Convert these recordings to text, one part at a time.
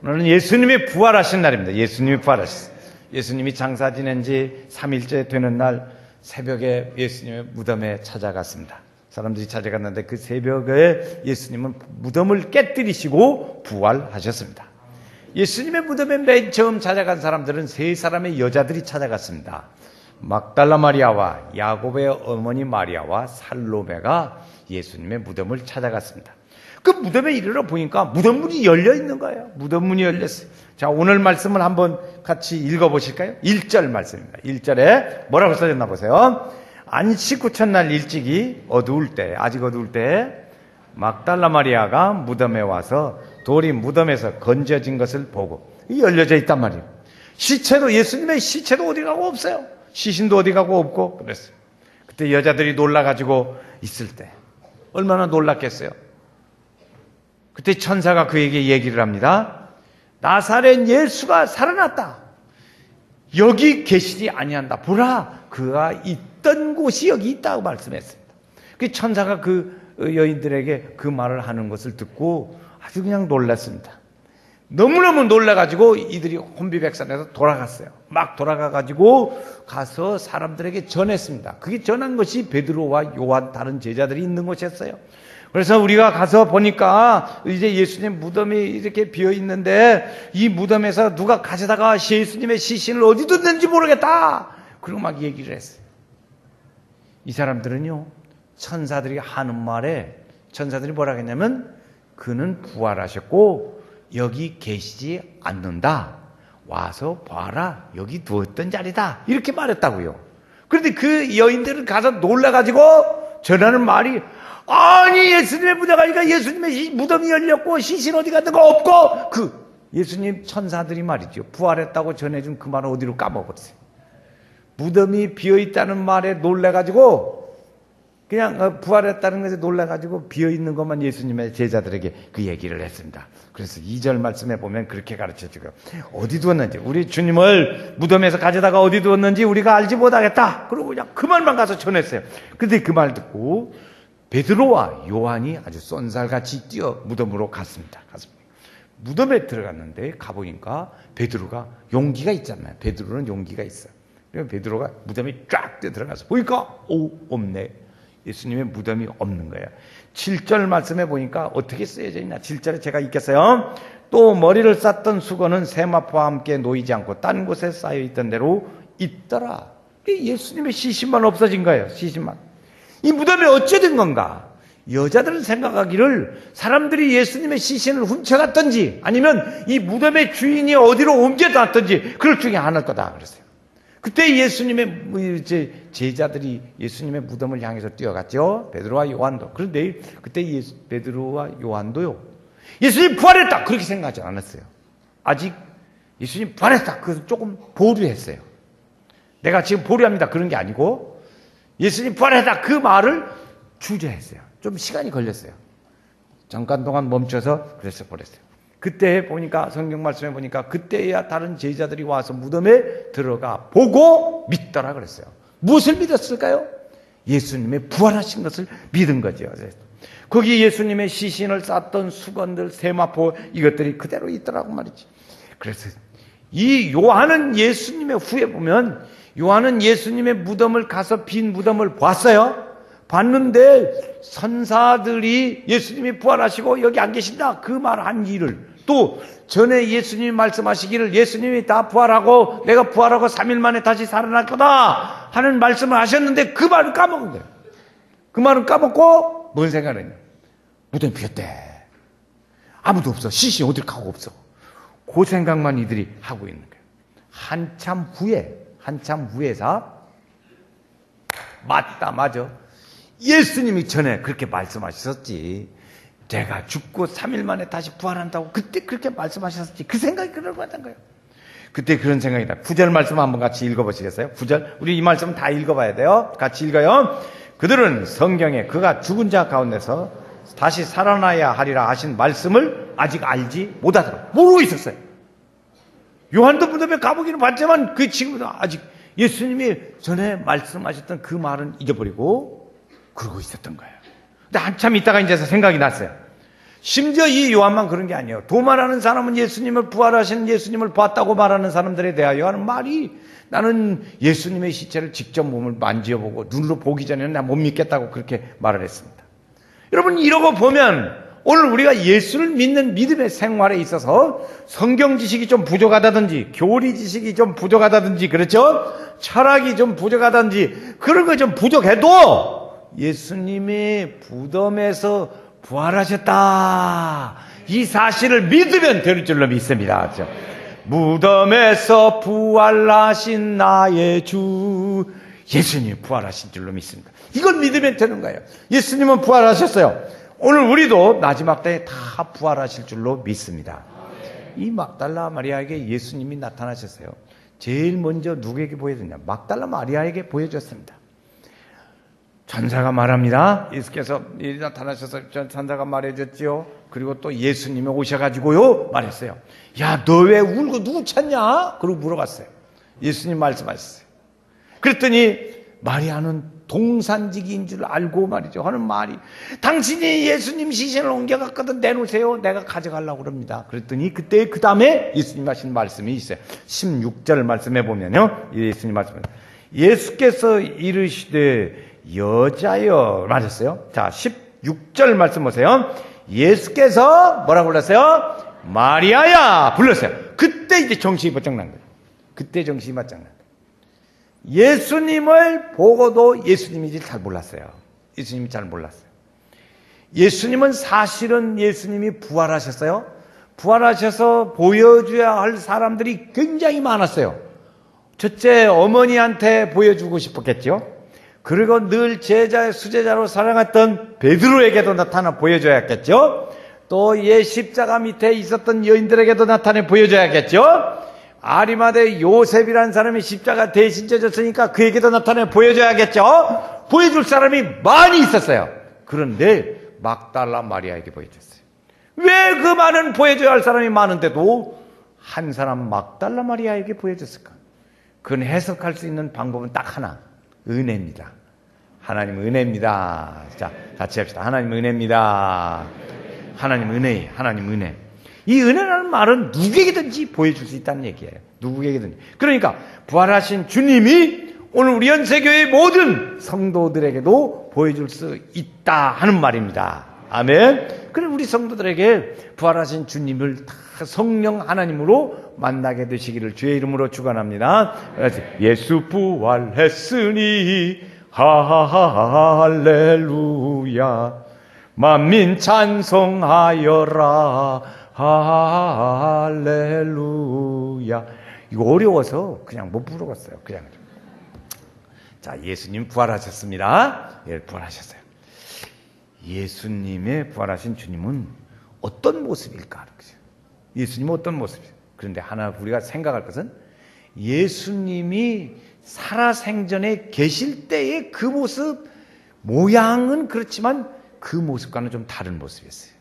오늘은 예수님이 부활하신 날입니다. 예수님이 부활하셨어요. 예수님이 장사 지낸 지 3일째 되는 날 새벽에 예수님의 무덤에 찾아갔습니다. 사람들이 찾아갔는데 그 새벽에 예수님은 무덤을 깨뜨리시고 부활하셨습니다. 예수님의 무덤에 맨 처음 찾아간 사람들은 세 사람의 여자들이 찾아갔습니다. 막달라 마리아와 야곱의 어머니 마리아와 살로메가 예수님의 무덤을 찾아갔습니다. 그 무덤에 이르러 보니까 무덤 문이 열려 있는 거예요. 무덤 문이 열렸어요. 자, 오늘 말씀을 한번 같이 읽어보실까요? 1절 말씀입니다. 1절에 뭐라고 써졌나 보세요. 안식 후천날 일찍이 아직 어두울 때 막달라 마리아가 무덤에 와서 돌이 무덤에서 건져진 것을 보고 열려져 있단 말이에요. 예수님의 시체도 어디 가고 없어요. 시신도 어디 가고 없고 그랬어요. 그때 여자들이 놀라가지고 있을 때 얼마나 놀랐겠어요. 그때 천사가 그에게 얘기를 합니다. 나사렛 예수가 살아났다. 여기 계시지 아니한다. 보라, 그가 있던 곳이 여기 있다고 말씀했습니다. 그 천사가 그 여인들에게 그 말을 하는 것을 듣고 아주 그냥 놀랐습니다. 너무너무 놀라가지고 이들이 혼비백산해서 돌아갔어요. 막 돌아가가지고 가서 사람들에게 전했습니다. 그게 전한 것이 베드로와 요한 다른 제자들이 있는 곳이었어요. 그래서 우리가 가서 보니까 이제 예수님 무덤이 이렇게 비어 있는데 이 무덤에서 누가 가져다가 예수님의 시신을 어디 뒀는지 모르겠다. 그리고 막 얘기를 했어요. 이 사람들은요, 천사들이 하는 말에 천사들이 뭐라고 했냐면 그는 부활하셨고 여기 계시지 않는다. 와서 봐라. 여기 두었던 자리다. 이렇게 말했다고요. 그런데 그 여인들은 가서 놀라가지고 전하는 말이 아니 예수님의 무덤 가니까 예수님의 무덤이 열렸고 시신 어디 갔는 거 없고 그 예수님 천사들이 말이죠. 부활했다고 전해준 그 말을 어디로 까먹었어요. 무덤이 비어있다는 말에 놀라가지고 그냥 부활했다는 것에 놀라가지고 비어있는 것만 예수님의 제자들에게 그 얘기를 했습니다. 그래서 2절 말씀에 보면 그렇게 가르쳐주고 어디 두었는지 우리 주님을 무덤에서 가져다가 어디 두었는지 우리가 알지 못하겠다. 그러고 그냥 그 말만 가서 전했어요. 근데 그 말 듣고 베드로와 요한이 아주 쏜살같이 뛰어 무덤으로 갔습니다. 무덤에 들어갔는데 가보니까 베드로가 용기가 있잖아요. 베드로는 용기가 있어요. 그래서 베드로가 무덤에 쫙 뛰어 들어가서 보니까 없네. 예수님의 무덤이 없는 거예요. 7절 말씀해 보니까 어떻게 쓰여져 있나. 7절에 제가 읽겠어요. 또 머리를 쌌던 수건은 세마포와 함께 놓이지 않고 딴 곳에 쌓여있던 대로 있더라. 예수님의 시신만 없어진 거예요. 시신만. 이 무덤이 어째 된 건가? 여자들은 생각하기를 사람들이 예수님의 시신을 훔쳐갔던지 아니면 이 무덤의 주인이 어디로 옮겨놨던지 그럴 중에 하나일 거다 그랬어요. 그때 예수님의 제자들이 예수님의 무덤을 향해서 뛰어갔죠. 베드로와 요한도. 그런데 그때 베드로와 요한도요. 예수님 부활했다 그렇게 생각하지 않았어요. 아직 예수님 부활했다 그래서 조금 보류했어요. 내가 지금 보류합니다 그런 게 아니고 예수님 부활했다 그 말을 주저했어요. 좀 시간이 걸렸어요. 잠깐 동안 멈춰서 그래서 버렸어요. 그때 보니까 성경 말씀에 보니까 그때야 다른 제자들이 와서 무덤에 들어가 보고 믿더라 그랬어요. 무엇을 믿었을까요? 예수님의 부활하신 것을 믿은 거죠. 거기 예수님의 시신을 쌌던 수건들, 세마포 이것들이 그대로 있더라고 말이지. 그래서 이 요한은 예수님의 후에 보면 요한은 예수님의 무덤을 가서 빈 무덤을 봤어요. 봤는데 선사들이 예수님이 부활하시고 여기 안 계신다 그 말한 일을 또 전에 예수님이 말씀하시기를 예수님이 다 부활하고 내가 부활하고 3일 만에 다시 살아날 거다 하는 말씀을 하셨는데 그 말을 까먹은 거예요. 그 말을 까먹고 뭔 생각을 했냐. 무덤이 비었대. 아무도 없어. 시신이 어딜 가고 없어. 그 생각만 이들이 하고 있는 거예요. 한참 후에서 맞아. 예수님이 전에 그렇게 말씀하셨지. 내가 죽고 3일 만에 다시 부활한다고 그때 그렇게 말씀하셨지. 그 생각이 그러고 했던 거예요. 그때 그런 생각이다. 9절 말씀 한번 같이 읽어보시겠어요? 9절. 우리 이 말씀 다 읽어봐야 돼요. 같이 읽어요. 그들은 성경에 그가 죽은 자 가운데서 다시 살아나야 하리라 하신 말씀을 아직 알지 못하더라고요. 모르고 있었어요. 요한도 무덤에 가보기는 봤지만 그 친구는 아직 예수님이 전에 말씀하셨던 그 말은 잊어버리고 그러고 있었던 거예요. 근데 한참 있다가 이제 생각이 났어요. 심지어 이 요한만 그런 게 아니에요. 도마라는 사람은 예수님을 부활하신 예수님을 봤다고 말하는 사람들에 대하여 하는 말이 나는 예수님의 시체를 직접 몸을 만져보고 눈으로 보기 전에는 나 못 믿겠다고 그렇게 말을 했습니다. 여러분 이러고 보면 오늘 우리가 예수를 믿는 믿음의 생활에 있어서 성경 지식이 좀 부족하다든지 교리 지식이 좀 부족하다든지 그렇죠? 철학이 좀 부족하다든지 그런 거 좀 부족해도 예수님이 무덤에서 부활하셨다 이 사실을 믿으면 될 줄로 믿습니다. 그렇죠? 무덤에서 부활하신 나의 주 예수님이 부활하신 줄로 믿습니다. 이걸 믿으면 되는 거예요. 예수님은 부활하셨어요. 오늘 우리도 마지막 때에 다 부활하실 줄로 믿습니다. 이 막달라 마리아에게 예수님이 나타나셨어요. 제일 먼저 누구에게 보여줬냐? 막달라 마리아에게 보여줬습니다. 천사가 말합니다. 예수께서 나타나셔서 천사가 말해줬지요. 그리고 또 예수님이 오셔가지고요 말했어요. 야, 너 왜 울고 누구 찾냐? 그러고 물어봤어요. 예수님 말씀하셨어요. 그랬더니 마리아는 동산지기인 줄 알고 말이죠. 하는 말이 당신이 예수님 시신을 옮겨갔거든 내놓으세요. 내가 가져가려고 그럽니다. 그랬더니 그때 그 다음에 예수님 하신 말씀이 있어요. 16절 말씀해 보면요. 예수님 말씀 예수께서 이르시되 여자여 말했어요. 자 16절 말씀 보세요. 예수께서 뭐라고 불렀어요? 마리아야 불렀어요. 그때 이제 정신이 바짝 난 거예요. 그때 정신이 바짝 난 거예요. 예수님을 보고도 예수님인지 잘 몰랐어요. 예수님이 잘 몰랐어요. 예수님은 사실은 예수님이 부활하셨어요. 부활하셔서 보여줘야 할 사람들이 굉장히 많았어요. 첫째 어머니한테 보여주고 싶었겠죠. 그리고 늘 제자의 수제자로 사랑했던 베드로에게도 나타나 보여줘야겠죠. 또 예 십자가 밑에 있었던 여인들에게도 나타내 보여줘야겠죠. 아리마대 요셉이라는 사람이 십자가 대신 져졌으니까 그에게도 나타내 보여줘야겠죠. 보여줄 사람이 많이 있었어요. 그런데 막달라 마리아에게 보여줬어요. 왜 그 많은 보여줘야 할 사람이 많은데도 한 사람 막달라 마리아에게 보여줬을까? 그건 해석할 수 있는 방법은 딱 하나. 은혜입니다. 하나님 은혜입니다. 자, 같이 합시다. 하나님 은혜입니다. 하나님 은혜, 하나님 은혜. 이 은혜라는 말은 누구에게든지 보여줄 수 있다는 얘기예요. 누구에게든지. 그러니까 부활하신 주님이 오늘 우리 연세교회의 모든 성도들에게도 보여줄 수 있다 하는 말입니다. 아멘. 그럼 우리 성도들에게 부활하신 주님을 다 성령 하나님으로 만나게 되시기를 주의 이름으로 축원합니다. 예수 부활했으니 할렐루야 만민 찬송하여라 할렐루야. 이거 어려워서 그냥 못 부르겠어요. 그냥. 자, 예수님 부활하셨습니다. 예, 부활하셨어요. 예수님의 부활하신 주님은 어떤 모습일까? 예수님은 어떤 모습이에요? 그런데 하나 우리가 생각할 것은 예수님이 살아생전에 계실 때의 그 모습, 모양은 그렇지만 그 모습과는 좀 다른 모습이었어요.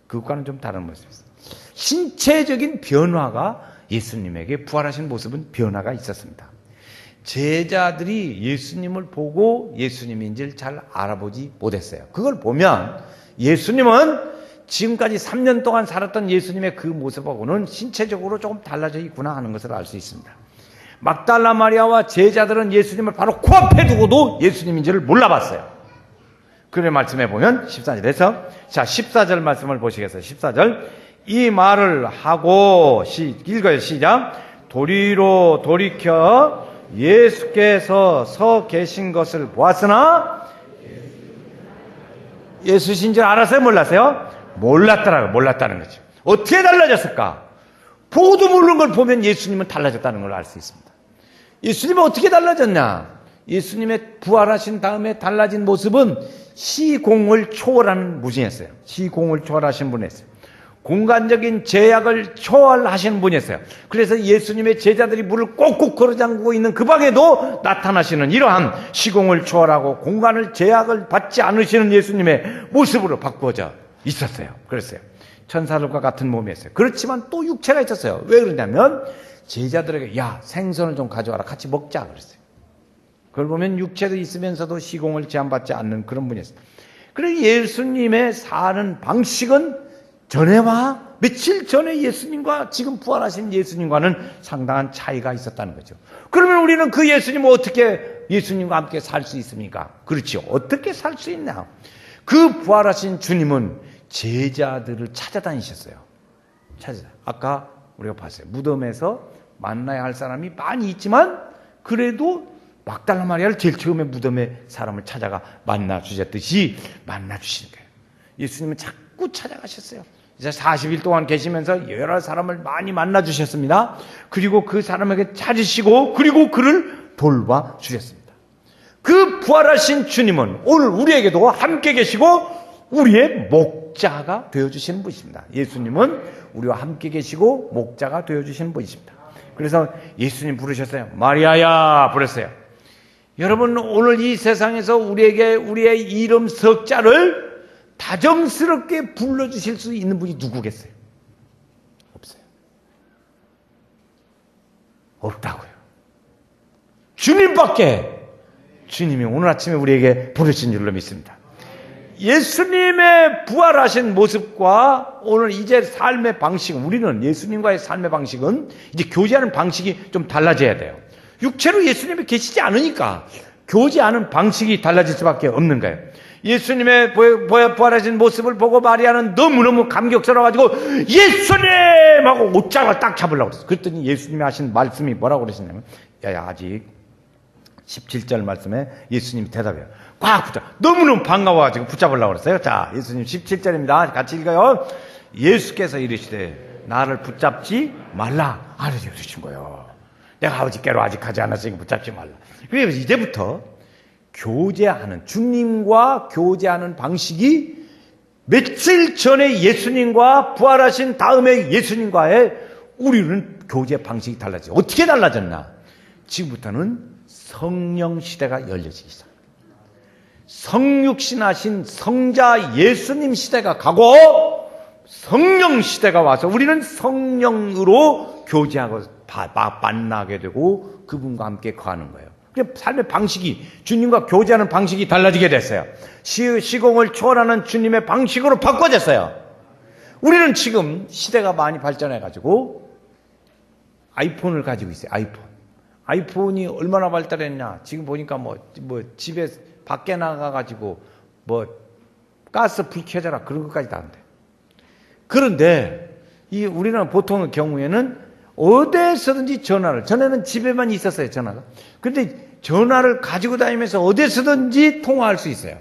그것과는 좀 다른 모습이었어요. 신체적인 변화가 예수님에게 부활하신 모습은 변화가 있었습니다. 제자들이 예수님을 보고 예수님인지를 잘 알아보지 못했어요. 그걸 보면 예수님은 지금까지 3년 동안 살았던 예수님의 그 모습하고는 신체적으로 조금 달라져 있구나 하는 것을 알 수 있습니다. 막달라 마리아와 제자들은 예수님을 바로 코앞에 두고도 예수님인지를 몰라봤어요. 그래 말씀해 보면 14절에서 자 14절 말씀을 보시겠어요. 14절 이 말을 하고 읽어요. 시작. 도리로 돌이켜 예수께서 서 계신 것을 보았으나 예수신 줄 알았어요? 몰랐어요? 몰랐다는 거죠. 어떻게 달라졌을까? 보고도 모르는 걸 보면 예수님은 달라졌다는 걸 알 수 있습니다. 예수님은 어떻게 달라졌냐? 예수님의 부활하신 다음에 달라진 모습은 시공을 초월하는 분이었어요. 시공을 초월하신 분이었어요. 공간적인 제약을 초월하시는 분이었어요. 그래서 예수님의 제자들이 물을 꼭꼭 걸어잠그고 있는 그 방에도 나타나시는 이러한 시공을 초월하고 공간을 제약을 받지 않으시는 예수님의 모습으로 바꾸어져 있었어요. 그랬어요. 천사들과 같은 몸이었어요. 그렇지만 또 육체가 있었어요. 왜 그러냐면 제자들에게 야 생선을 좀 가져와라 같이 먹자 그랬어요. 그걸 보면 육체도 있으면서도 시공을 제한받지 않는 그런 분이었어요. 그래서 예수님의 사는 방식은 전에와 며칠 전에 예수님과 지금 부활하신 예수님과는 상당한 차이가 있었다는 거죠. 그러면 우리는 그 예수님을 어떻게 예수님과 함께 살 수 있습니까? 그렇죠. 어떻게 살 수 있나? 그 부활하신 주님은 제자들을 찾아다니셨어요. 아까 우리가 봤어요. 무덤에서 만나야 할 사람이 많이 있지만 그래도 막달라 마리아를 제일 처음에 무덤에 사람을 찾아가 만나 주셨듯이 만나 주시는 거예요. 예수님은 자꾸 찾아가셨어요. 이제 40일 동안 계시면서 여러 사람을 많이 만나 주셨습니다. 그리고 그 사람에게 찾으시고 그리고 그를 돌봐 주셨습니다. 그 부활하신 주님은 오늘 우리에게도 함께 계시고 우리의 목자가 되어주시는 분이십니다. 예수님은 우리와 함께 계시고 목자가 되어주시는 분이십니다. 그래서 예수님 부르셨어요. 마리아야 부르셨어요. 여러분 오늘 이 세상에서 우리에게 우리의 이름 석자를 다정스럽게 불러주실 수 있는 분이 누구겠어요? 없어요. 없다고요. 주님밖에 주님이 오늘 아침에 우리에게 부르신 줄로 믿습니다. 예수님의 부활하신 모습과 오늘 이제 삶의 방식은 우리는 예수님과의 삶의 방식은 이제 교제하는 방식이 좀 달라져야 돼요. 육체로 예수님이 계시지 않으니까 교제하는 방식이 달라질 수밖에 없는 거예요. 예수님의 부활하신 모습을 보고 마리아는 너무너무 감격스러워가지고 예수님! 하고 옷장을 딱 잡으려고 그랬어요. 그랬더니 예수님이 하신 말씀이 뭐라고 그러셨냐면 야 아직 17절 말씀에 예수님이 대답해요. 꽉 붙잡아. 너무너무 반가워가지고 붙잡으려고 그랬어요. 자, 예수님 17절입니다. 같이 읽어요. 예수께서 이르시되 나를 붙잡지 말라. 알려주신 거예요. 내가 아버지께로 아직 가지 않았으니까 붙잡지 말라. 그래서 이제부터 교제하는 주님과 교제하는 방식이 며칠 전에 예수님과 부활하신 다음에 예수님과의 우리는 교제 방식이 달라져요. 어떻게 달라졌나? 지금부터는 성령 시대가 열려지기 시작합니다. 성육신하신 성자 예수님 시대가 가고 성령 시대가 와서 우리는 성령으로 교제하고 만나게 되고 그분과 함께 거하는 거예요. 삶의 방식이 주님과 교제하는 방식이 달라지게 됐어요. 시공을 초월하는 주님의 방식으로 바꿔졌어요. 우리는 지금 시대가 많이 발전해가지고 아이폰을 가지고 있어요. 아이폰이 얼마나 발달했냐. 지금 보니까 뭐 집에 밖에 나가가지고 가스 불 켜져라 그런 것까지 다 한대. 그런데 우리는 보통의 경우에는 어디에서든지 전에는 집에만 있었어요, 전화가. 그런데 전화를 가지고 다니면서 어디에서든지 통화할 수 있어요.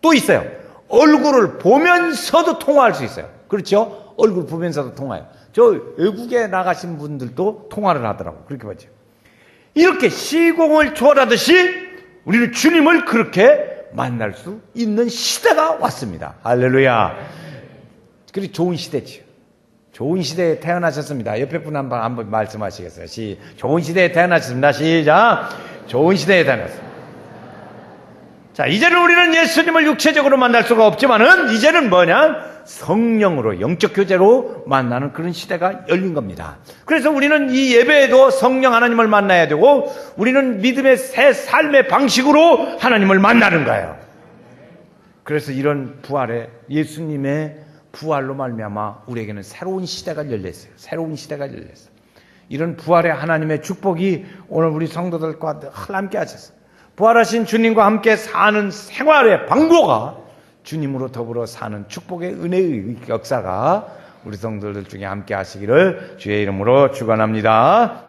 또 있어요. 얼굴을 보면서도 통화할 수 있어요. 그렇죠? 얼굴 보면서도 통화해요. 저 외국에 나가신 분들도 통화를 하더라고요. 그렇게 봤죠. 이렇게 시공을 초월하듯이 우리는 주님을 그렇게 만날 수 있는 시대가 왔습니다. 할렐루야. 그리고 좋은 시대죠. 좋은 시대에 태어나셨습니다. 옆에 분 한번 말씀하시겠어요? 좋은 시대에 태어나셨습니다. 시작. 좋은 시대에 태어났습니다. 자, 이제는 우리는 예수님을 육체적으로 만날 수가 없지만은 이제는 뭐냐? 성령으로 영적 교제로 만나는 그런 시대가 열린 겁니다. 그래서 우리는 이 예배에도 성령 하나님을 만나야 되고 우리는 믿음의 새 삶의 방식으로 하나님을 만나는 거예요. 그래서 이런 부활에 예수님의 부활로 말미암아 우리에게는 새로운 시대가 열렸어요. 새로운 시대가 열렸어요. 이런 부활의 하나님의 축복이 오늘 우리 성도들과 늘 함께 하셨어요. 부활하신 주님과 함께 사는 생활의 방도가 주님으로 더불어 사는 축복의 은혜의 역사가 우리 성도들 중에 함께 하시기를 주의 이름으로 축원합니다.